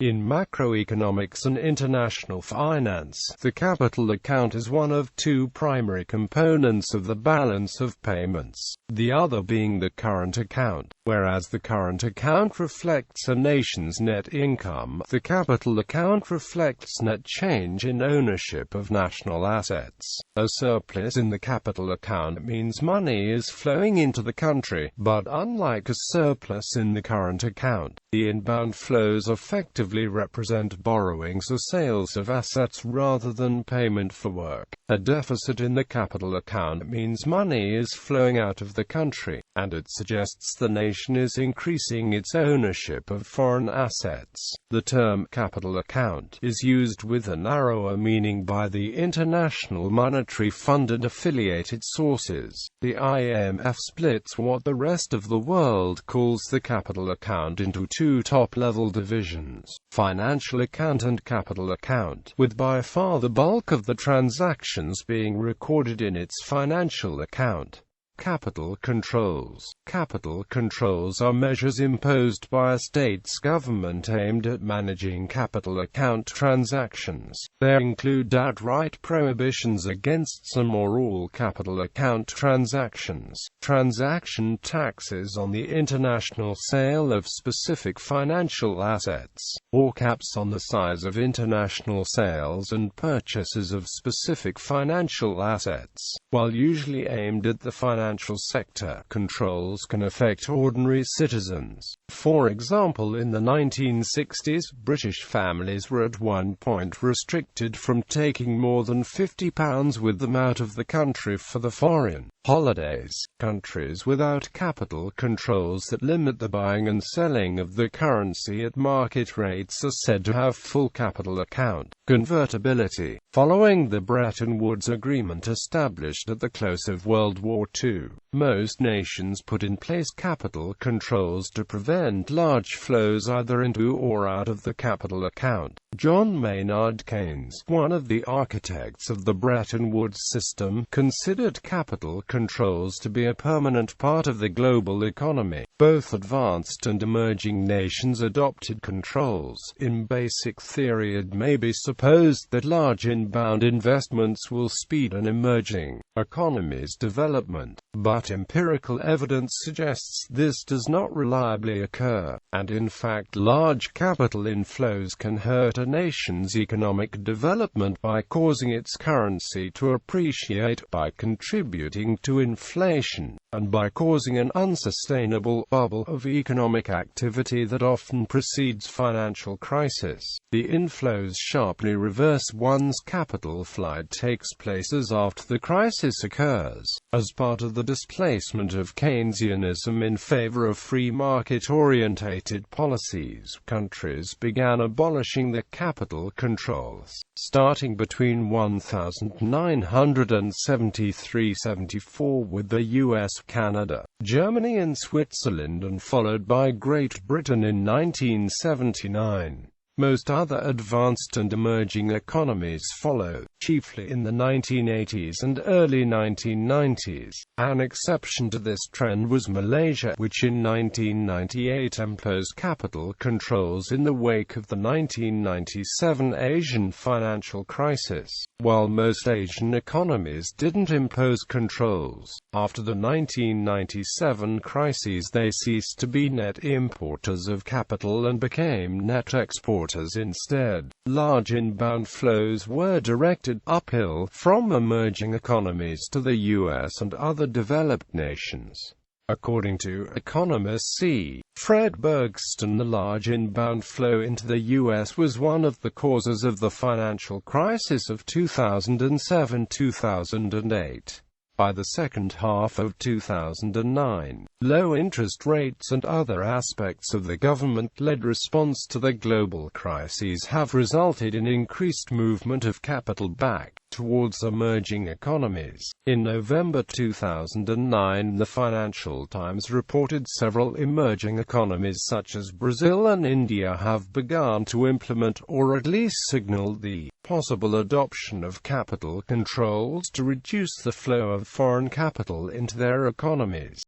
In macroeconomics and international finance, the capital account is one of two primary components of the balance of payments, the other being the current account. Whereas the current account reflects a nation's net income, the capital account reflects net change in ownership of national assets. A surplus in the capital account means money is flowing into the country, but unlike a surplus in the current account, the inbound flows effectively represent borrowings or sales of assets rather than payment for work. A deficit in the capital account means money is flowing out of the country, and it suggests the nation is increasing its ownership of foreign assets. The term capital account is used with a narrower meaning by the International Monetary Fund and affiliated sources. The IMF splits what the rest of the world calls the capital account into two top-level divisions: financial account and capital account, with by far the bulk of the transactions being recorded in its financial account. Capital controls. Capital controls are measures imposed by a state's government aimed at managing capital account transactions. They include outright prohibitions against some or all capital account transactions, transaction taxes on the international sale of specific financial assets, or caps on the size of international sales and purchases of specific financial assets. While usually aimed at the financial sector, controls can affect ordinary citizens. For example, in the 1960s, British families were at one point restricted from taking more than £50 with them out of the country for the foreign holidays. Countries without capital controls that limit the buying and selling of the currency at market rates are said to have full capital account convertibility. Following the Bretton Woods Agreement established at the close of World War II, most nations put in place capital controls to prevent large flows either into or out of the capital account. John Maynard Keynes, one of the architects of the Bretton Woods system, considered capital controls to be a permanent part of the global economy. Both advanced and emerging nations adopted controls. In basic theory, it may be supposed that large inbound investments will speed an emerging economy's development, but empirical evidence suggests this does not reliably occur, and in fact large capital inflows can hurt a nation's economic development by causing its currency to appreciate, by contributing to inflation, and by causing an unsustainable bubble of economic activity that often precedes financial crisis. The inflows sharply reverse once capital flight takes place as after the crisis occurs. As part of the displacement of Keynesianism in favor of free market-orientated policies, countries began abolishing the capital controls. Starting between 1973–74 with the US, Canada, Germany and Switzerland, and followed by Great Britain in 1979. Most other advanced and emerging economies followed, chiefly in the 1980s and early 1990s. An exception to this trend was Malaysia, which in 1998 imposed capital controls in the wake of the 1997 Asian financial crisis. While most Asian economies didn't impose controls, after the 1997 crises they ceased to be net importers of capital and became net exporters instead. Large inbound flows were directed uphill from emerging economies to the US and other developed nations. According to economist C. Fred Bergston, the large inbound flow into the US was one of the causes of the financial crisis of 2007–2008. By the second half of 2009, low interest rates and other aspects of the government-led response to the global crises have resulted in increased movement of capital back towards emerging economies. In November 2009, the Financial Times reported several emerging economies such as Brazil and India have begun to implement or at least signaled the possible adoption of capital controls to reduce the flow of foreign capital into their economies.